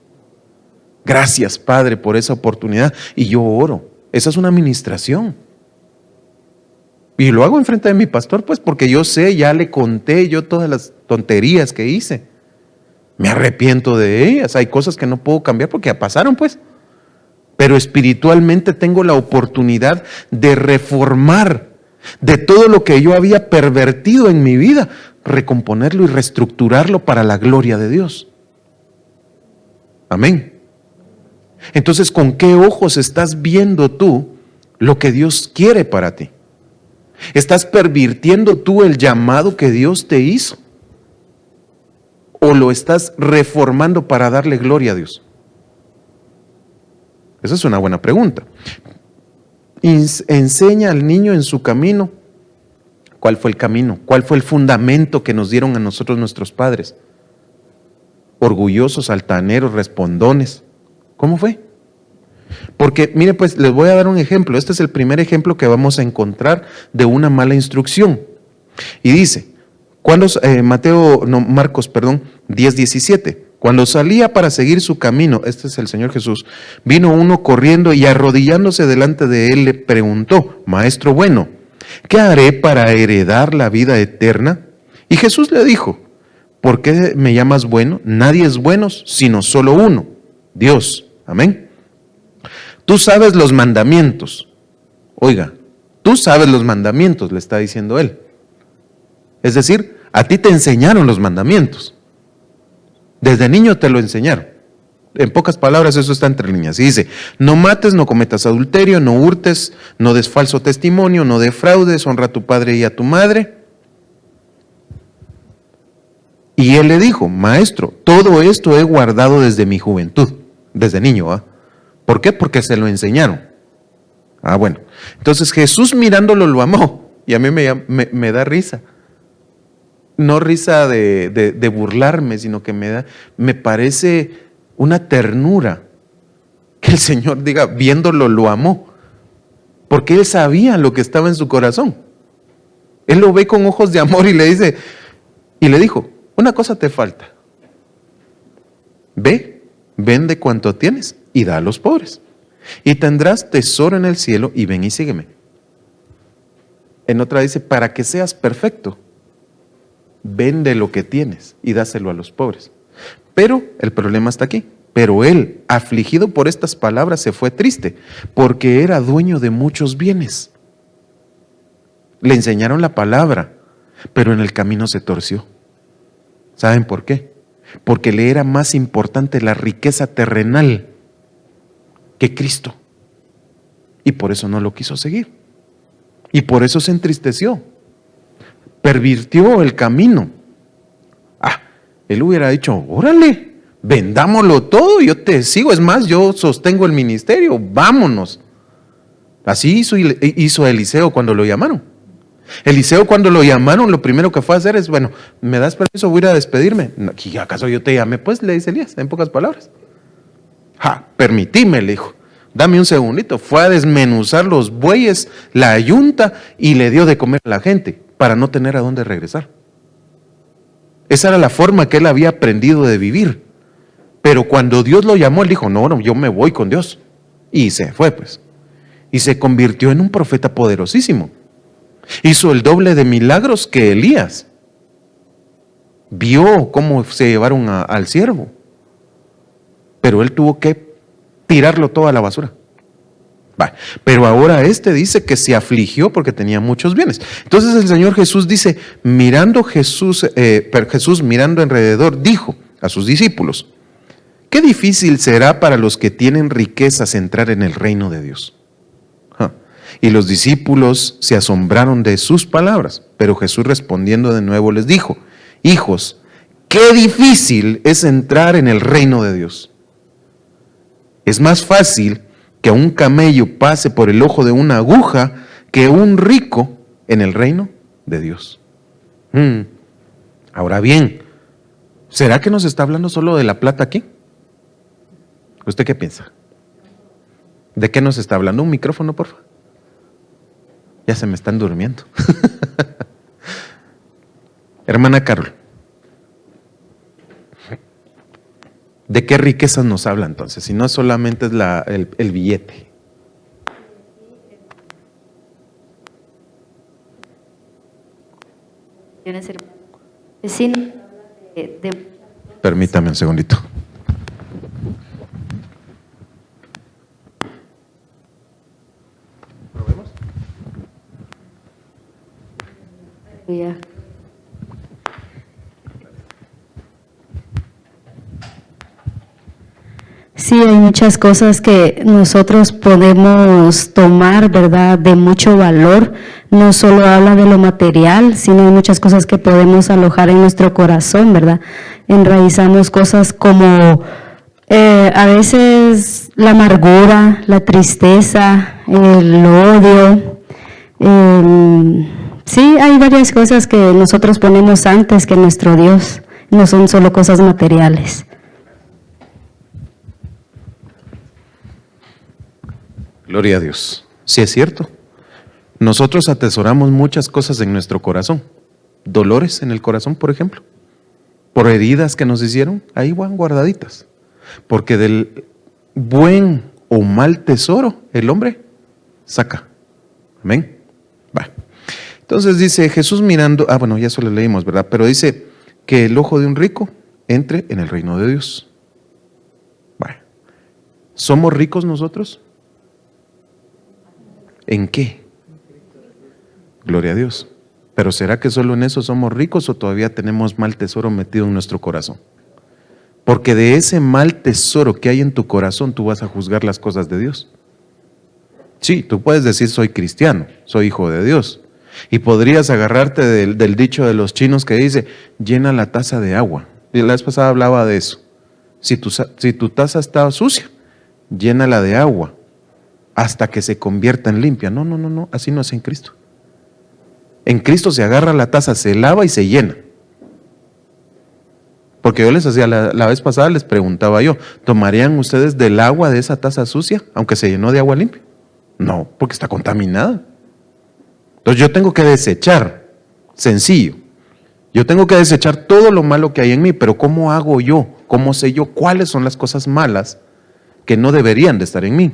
Gracias, Padre, por esa oportunidad. Y yo oro. Esa es una administración. Y lo hago enfrente de mi pastor, pues, porque yo sé, ya le conté yo todas las tonterías que hice. Me arrepiento de ellas. Hay cosas que no puedo cambiar porque ya pasaron, pues. Pero espiritualmente tengo la oportunidad de reformar de todo lo que yo había pervertido en mi vida, recomponerlo y reestructurarlo para la gloria de Dios. Amén. Entonces, ¿con qué ojos estás viendo tú lo que Dios quiere para ti? ¿Estás pervirtiendo tú el llamado que Dios te hizo? ¿O lo estás reformando para darle gloria a Dios? Esa es una buena pregunta. Enseña al niño en su camino. ¿Cuál fue el camino? ¿Cuál fue el fundamento que nos dieron a nosotros nuestros padres? Orgullosos, altaneros, respondones. ¿Cómo fue? Porque, mire, pues les voy a dar un ejemplo. Este es el primer ejemplo que vamos a encontrar de una mala instrucción. Y dice, Marcos 10:17. Cuando salía para seguir su camino, este es el Señor Jesús, vino uno corriendo y arrodillándose delante de él le preguntó, Maestro bueno, ¿qué haré para heredar la vida eterna? Y Jesús le dijo, ¿por qué me llamas bueno? Nadie es bueno sino solo uno, Dios. Amén. Tú sabes los mandamientos. Oiga, tú sabes los mandamientos, le está diciendo él. Es decir, A ti te enseñaron los mandamientos. Desde niño te lo enseñaron. En pocas palabras, eso está entre líneas. Y dice, no mates, no cometas adulterio, no hurtes, no des falso testimonio, no defraudes, honra a tu padre y a tu madre. Y él le dijo, maestro, todo esto he guardado desde mi juventud, desde niño. ¿Ah? ¿Por qué? Porque se lo enseñaron. Ah, bueno. Entonces Jesús mirándolo lo amó. Y a mí me da risa. No risa de burlarme, sino que me parece una ternura que el Señor diga, viéndolo lo amó, porque Él sabía lo que estaba en su corazón. Él lo ve con ojos de amor y le dice, y le dijo, una cosa te falta, ve, vende cuanto tienes y da a los pobres, y tendrás tesoro en el cielo, y ven y sígueme. En otra dice, para que seas perfecto, vende lo que tienes y dáselo a los pobres. Pero el problema está aquí. Pero él, afligido por estas palabras, se fue triste, porque era dueño de muchos bienes. Le enseñaron la palabra, pero en el camino se torció. ¿Saben por qué? Porque le era más importante la riqueza terrenal que Cristo. Y por eso no lo quiso seguir. Y por eso se entristeció. Pervirtió el camino. Él hubiera dicho, órale, vendámoslo todo, yo te sigo, es más, yo sostengo el ministerio, vámonos. Así hizo Eliseo cuando lo llamaron. Eliseo cuando lo llamaron, lo primero que fue a hacer es, bueno, ¿me das permiso? Voy a ir a despedirme. ¿Y acaso yo te llamé? Pues le dice Elías, en pocas palabras. Permitime, le dijo, dame un segundito. Fue a desmenuzar los bueyes, la yunta, y le dio de comer a la gente, para no tener a dónde regresar. Esa era la forma que él había aprendido de vivir. Pero cuando Dios lo llamó, él dijo, no, yo me voy con Dios. Y se fue, pues. Y se convirtió en un profeta poderosísimo. Hizo el doble de milagros que Elías. Vio cómo se llevaron al siervo. Pero él tuvo que tirarlo todo a la basura. Pero ahora dice que se afligió porque tenía muchos bienes. Entonces el Señor Jesús dice, Jesús mirando alrededor, dijo a sus discípulos, qué difícil será para los que tienen riquezas entrar en el reino de Dios. Y los discípulos se asombraron de sus palabras, pero Jesús respondiendo de nuevo les dijo, hijos, qué difícil es entrar en el reino de Dios. Es más fácil que un camello pase por el ojo de una aguja que un rico en el reino de Dios. Ahora bien, ¿será que nos está hablando solo de la plata aquí? ¿Usted qué piensa? ¿De qué nos está hablando? Un micrófono, por favor. Ya se me están durmiendo. Hermana Carol, ¿de qué riquezas nos habla entonces? Si no solamente es el billete. Permítame un segundito. Sí, hay muchas cosas que nosotros podemos tomar, ¿verdad?, de mucho valor. No solo habla de lo material, sino hay muchas cosas que podemos alojar en nuestro corazón, ¿verdad? Enraizamos cosas como a veces la amargura, la tristeza, el odio. Sí, hay varias cosas que nosotros ponemos antes que nuestro Dios. No son solo cosas materiales. Gloria a Dios. Sí es cierto. Nosotros atesoramos muchas cosas en nuestro corazón. Dolores en el corazón, por ejemplo. Por heridas que nos hicieron, ahí van guardaditas. Porque del buen o mal tesoro, el hombre saca. Amén. Entonces dice Jesús mirando, bueno, ya eso lo leímos, ¿verdad? Pero dice que el ojo de un rico entre en el reino de Dios. ¿Somos ricos nosotros? ¿En qué? Gloria a Dios. Pero ¿será que solo en eso somos ricos o todavía tenemos mal tesoro metido en nuestro corazón? Porque de ese mal tesoro que hay en tu corazón tú vas a juzgar las cosas de Dios. Sí, tú puedes decir soy cristiano, soy hijo de Dios. Y podrías agarrarte del dicho de los chinos que dice, llena la taza de agua. Y la vez pasada hablaba de eso. Si tu taza está sucia, llénala de agua hasta que se convierta en limpia. No, así no es en Cristo. En Cristo se agarra la taza, se lava y se llena. Porque yo les hacía, la vez pasada les preguntaba yo, ¿tomarían ustedes del agua de esa taza sucia, aunque se llenó de agua limpia? No, porque está contaminada. Entonces yo tengo que desechar, sencillo. Yo tengo que desechar todo lo malo que hay en mí, pero ¿cómo hago yo? ¿Cómo sé yo cuáles son las cosas malas que no deberían de estar en mí?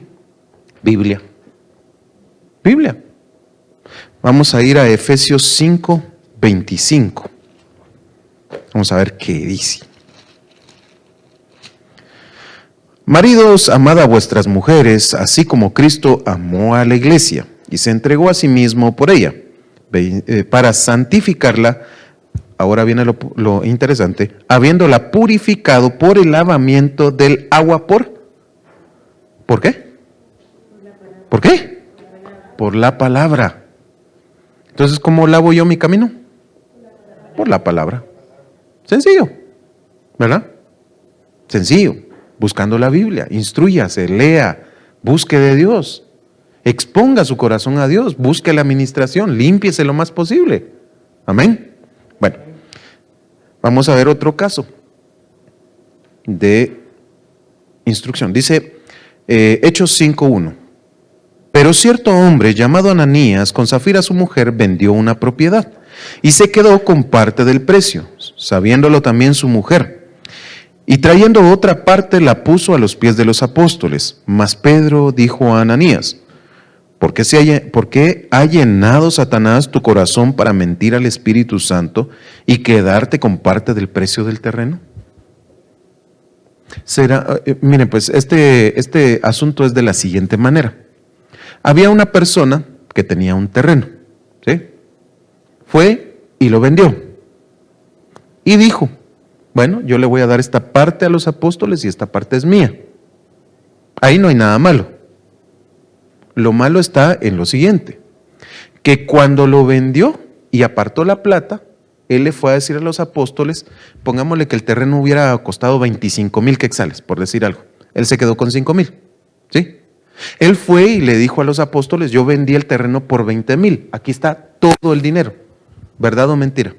Biblia. Biblia. Vamos a ir a Efesios 5:25. Vamos a ver qué dice. Maridos, amad a vuestras mujeres, así como Cristo amó a la iglesia y se entregó a sí mismo por ella, para santificarla. Ahora viene lo interesante, habiéndola purificado por el lavamiento del agua ¿por qué? ¿Por qué? Por la palabra. Entonces, ¿cómo lavo yo mi camino? Por la palabra. Sencillo, ¿verdad? Sencillo, buscando la Biblia, instrúyase, lea, busque de Dios, exponga su corazón a Dios, busque la administración, límpiese lo más posible. Amén. Bueno, vamos a ver otro caso de instrucción. Dice Hechos 5:1. Pero cierto hombre llamado Ananías, con Zafira su mujer, vendió una propiedad y se quedó con parte del precio, sabiéndolo también su mujer. Y trayendo otra parte la puso a los pies de los apóstoles. Mas Pedro dijo a Ananías, ¿por qué ha llenado Satanás tu corazón para mentir al Espíritu Santo y quedarte con parte del precio del terreno? Miren, pues este asunto es de la siguiente manera. Había una persona que tenía un terreno, ¿sí? Fue y lo vendió. Y dijo, bueno, yo le voy a dar esta parte a los apóstoles y esta parte es mía. Ahí no hay nada malo. Lo malo está en lo siguiente, que cuando lo vendió y apartó la plata, él le fue a decir a los apóstoles, pongámosle que el terreno hubiera costado 25,000 quetzales, por decir algo. Él se quedó con 5,000, ¿sí? Él fue y le dijo a los apóstoles, yo vendí el terreno por 20,000, aquí está todo el dinero. ¿Verdad o mentira?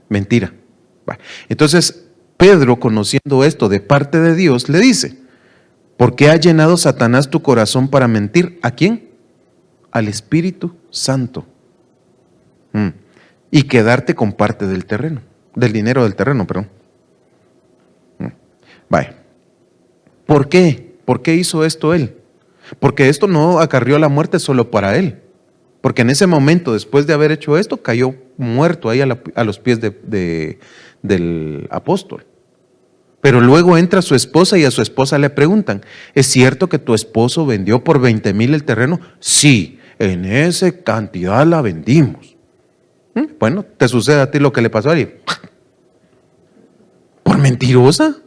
Mentira. Entonces, Pedro, conociendo esto de parte de Dios, le dice, ¿por qué ha llenado Satanás tu corazón para mentir? ¿A quién? Al Espíritu Santo. Y quedarte con parte del terreno, del dinero del terreno, perdón. Vaya. ¿Por qué? ¿Por qué hizo esto él? Porque esto no acarrió la muerte solo para él. Porque en ese momento, después de haber hecho esto, cayó muerto ahí a los pies del apóstol. Pero luego entra su esposa y a su esposa le preguntan, ¿es cierto que tu esposo vendió por 20,000 el terreno? Sí, en esa cantidad la vendimos. Bueno, te sucede a ti lo que le pasó a él. ¿Por mentirosa?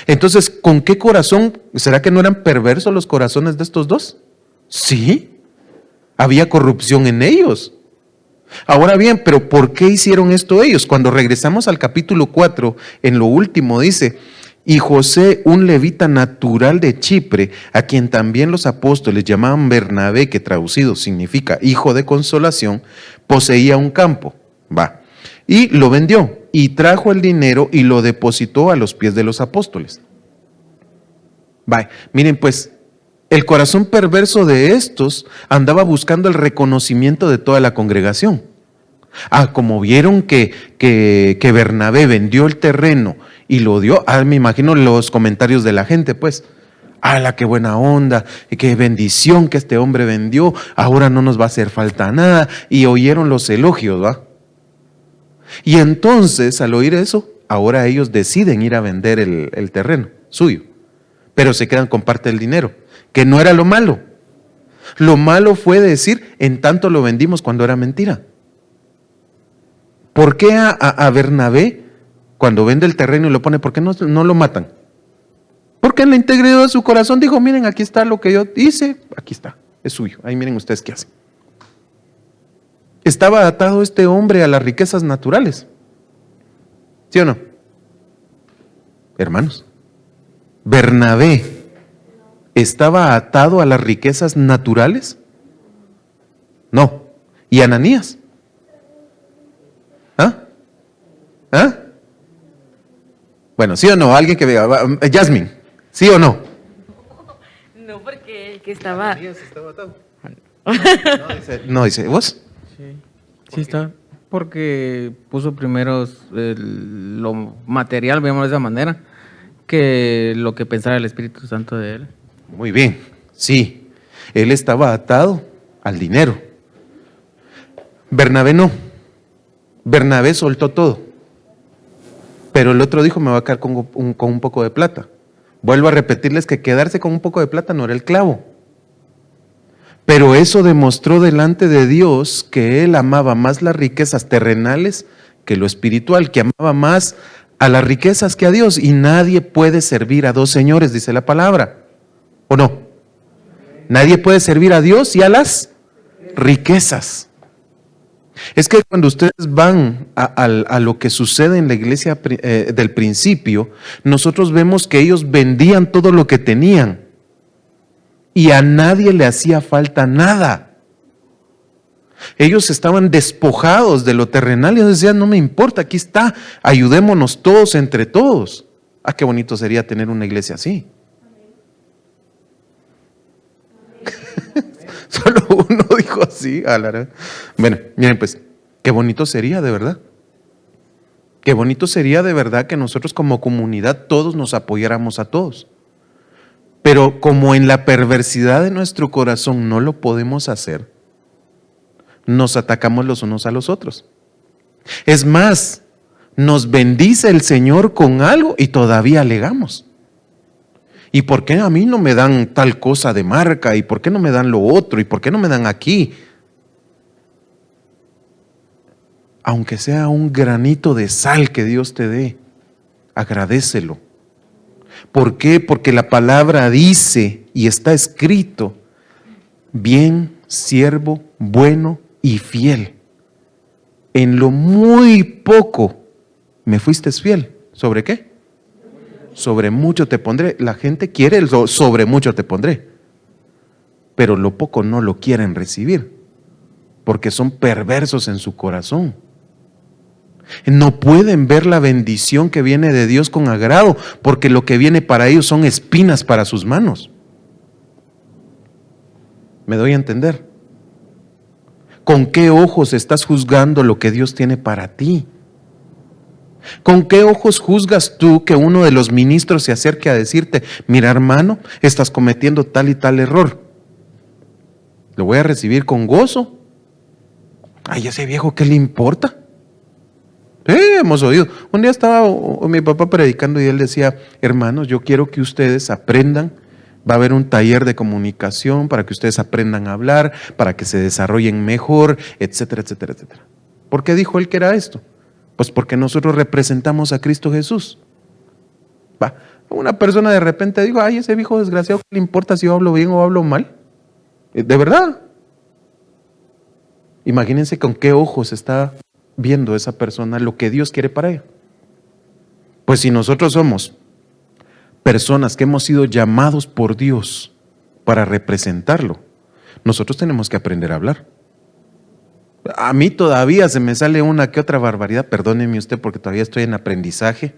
Entonces, ¿con qué corazón? ¿Será que no eran perversos los corazones de estos dos? Sí, había corrupción en ellos. Ahora bien, pero ¿por qué hicieron esto ellos? Cuando regresamos al capítulo 4, en lo último dice, y José, un levita natural de Chipre, a quien también los apóstoles llamaban Bernabé, que traducido significa hijo de consolación, poseía un campo. Y lo vendió y trajo el dinero y lo depositó a los pies de los apóstoles. Miren pues, el corazón perverso de estos andaba buscando el reconocimiento de toda la congregación. Como vieron que Bernabé vendió el terreno y lo dio, me imagino los comentarios de la gente, pues, qué buena onda, qué bendición que este hombre vendió, ahora no nos va a hacer falta nada, y oyeron los elogios, Y entonces, al oír eso, ahora ellos deciden ir a vender el terreno suyo, pero se quedan con parte del dinero, que no era lo malo. Lo malo fue decir, en tanto lo vendimos cuando era mentira. ¿Por qué a Bernabé, cuando vende el terreno y lo pone, por qué no lo matan? Porque en la integridad de su corazón dijo, miren, aquí está lo que yo hice, aquí está, es suyo, ahí miren ustedes qué hacen. Estaba atado este hombre a las riquezas naturales, ¿sí o no? Hermanos, Bernabé estaba atado a las riquezas naturales. No. ¿Y Ananías? ¿Ah? ¿Ah? Bueno, ¿sí o no? Alguien que vea. Yasmin, ¿sí o no? No, porque el que estaba... Ananías estaba atado. No, dice, ¿vos? Sí está, porque puso primero lo material, veamos de esa manera, que lo que pensaba el Espíritu Santo de él. Muy bien, sí. Él estaba atado al dinero. Bernabé no. Bernabé soltó todo. Pero el otro dijo, me va a quedar con un poco de plata. Vuelvo a repetirles que quedarse con un poco de plata no era el clavo. Pero eso demostró delante de Dios que él amaba más las riquezas terrenales que lo espiritual, que amaba más a las riquezas que a Dios. Y nadie puede servir a dos señores, dice la palabra. ¿O no? Nadie puede servir a Dios y a las riquezas. Es que cuando ustedes van a lo que sucede en la iglesia del principio, nosotros vemos que ellos vendían todo lo que tenían. Y a nadie le hacía falta nada. Ellos estaban despojados de lo terrenal y ellos decían, no me importa, aquí está, ayudémonos todos entre todos. Ah, qué bonito sería tener una iglesia así. Solo uno dijo así. Bueno, miren pues, qué bonito sería de verdad. Qué bonito sería de verdad que nosotros como comunidad todos nos apoyáramos a todos. Pero como en la perversidad de nuestro corazón no lo podemos hacer, nos atacamos los unos a los otros. Es más, nos bendice el Señor con algo y todavía alegamos. ¿Y por qué a mí no me dan tal cosa de marca? ¿Y por qué no me dan lo otro? ¿Y por qué no me dan aquí? Aunque sea un granito de sal que Dios te dé, agradécelo. ¿Por qué? Porque la palabra dice y está escrito, bien, siervo, bueno y fiel. En lo muy poco me fuiste fiel. ¿Sobre qué? Sobre mucho te pondré. La gente quiere el sobre mucho te pondré. Pero lo poco no lo quieren recibir. Porque son perversos en su corazón. No pueden ver la bendición que viene de Dios con agrado, porque lo que viene para ellos son espinas para sus manos. ¿Me doy a entender? ¿Con qué ojos estás juzgando lo que Dios tiene para ti? ¿Con qué ojos juzgas tú que uno de los ministros se acerque a decirte, mira hermano, estás cometiendo tal y tal error? ¿Lo voy a recibir con gozo? Ay, ese viejo, ¿qué le importa? Hemos oído. Un día estaba mi papá predicando y él decía, hermanos, yo quiero que ustedes aprendan, va a haber un taller de comunicación para que ustedes aprendan a hablar, para que se desarrollen mejor, etcétera, etcétera, etcétera. ¿Por qué dijo él que era esto? Pues porque nosotros representamos a Cristo Jesús. Una persona de repente digo, ay, ese viejo desgraciado, ¿qué le importa si yo hablo bien o hablo mal? ¿De verdad? Imagínense con qué ojos está viendo esa persona lo que Dios quiere para ella. Pues si nosotros somos personas que hemos sido llamados por Dios para representarlo, nosotros tenemos que aprender a hablar. A mí todavía se me sale una que otra barbaridad, perdóneme usted porque todavía estoy en aprendizaje,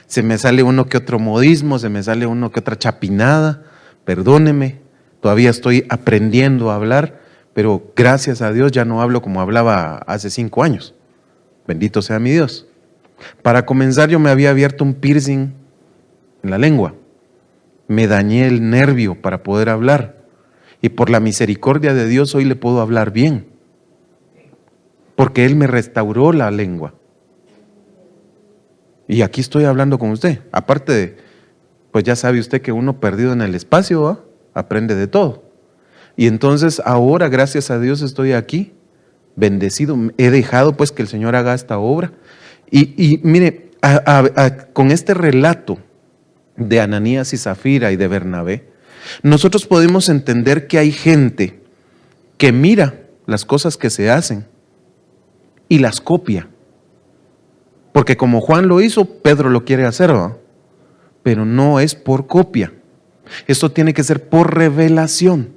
se me sale uno que otro modismo, se me sale uno que otra chapinada, perdóneme, todavía estoy aprendiendo a hablar, pero gracias a Dios ya no hablo como hablaba hace 5 años. Bendito sea mi Dios. Para comenzar, yo me había abierto un piercing en la lengua. Me dañé el nervio para poder hablar. Y por la misericordia de Dios hoy le puedo hablar bien. Porque Él me restauró la lengua. Y aquí estoy hablando con usted. Aparte de, pues ya sabe usted que uno perdido en el espacio, ¿va? Aprende de todo. Y entonces ahora, gracias a Dios, estoy aquí, bendecido. He dejado pues que el Señor haga esta obra. Y mire, con este relato de Ananías y Zafira y de Bernabé, nosotros podemos entender que hay gente que mira las cosas que se hacen y las copia. Porque como Juan lo hizo, Pedro lo quiere hacer, ¿no? Pero no es por copia. Esto tiene que ser por revelación.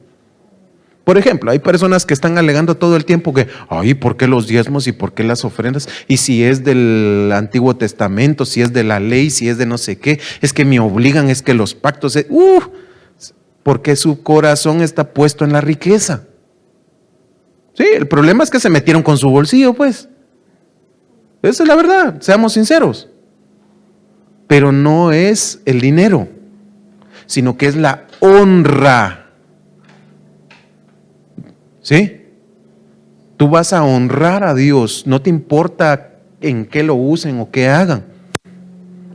Por ejemplo, hay personas que están alegando todo el tiempo que, ay, ¿por qué los diezmos y por qué las ofrendas? Y si es del Antiguo Testamento, si es de la ley, si es de no sé qué, es que me obligan, es que los pactos, porque su corazón está puesto en la riqueza. Sí, el problema es que se metieron con su bolsillo, pues. Esa es la verdad, seamos sinceros. Pero no es el dinero, sino que es la honra. ¿Sí? Tú vas a honrar a Dios, no te importa en qué lo usen o qué hagan,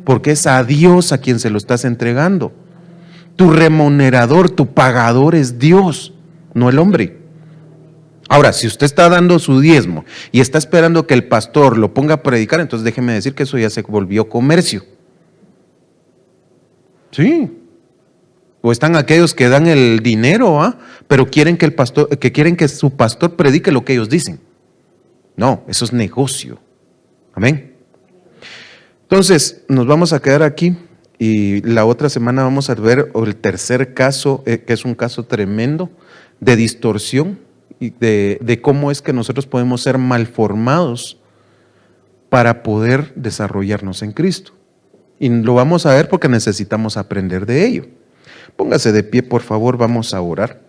porque es a Dios a quien se lo estás entregando. Tu remunerador, tu pagador es Dios, no el hombre. Ahora, si usted está dando su diezmo y está esperando que el pastor lo ponga a predicar, entonces déjeme decir que eso ya se volvió comercio. Sí. O están aquellos que dan el dinero, pero quieren que quieren que su pastor predique lo que ellos dicen. No, eso es negocio. Amén. Entonces, nos vamos a quedar aquí y la otra semana vamos a ver el tercer caso, que es un caso tremendo de distorsión y de cómo es que nosotros podemos ser malformados para poder desarrollarnos en Cristo. Y lo vamos a ver porque necesitamos aprender de ello. Póngase de pie, por favor, vamos a orar.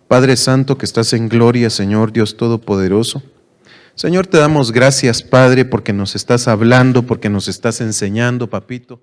Padre Santo, que estás en gloria, Señor Dios Todopoderoso. Señor, te damos gracias, Padre, porque nos estás hablando, porque nos estás enseñando, Papito.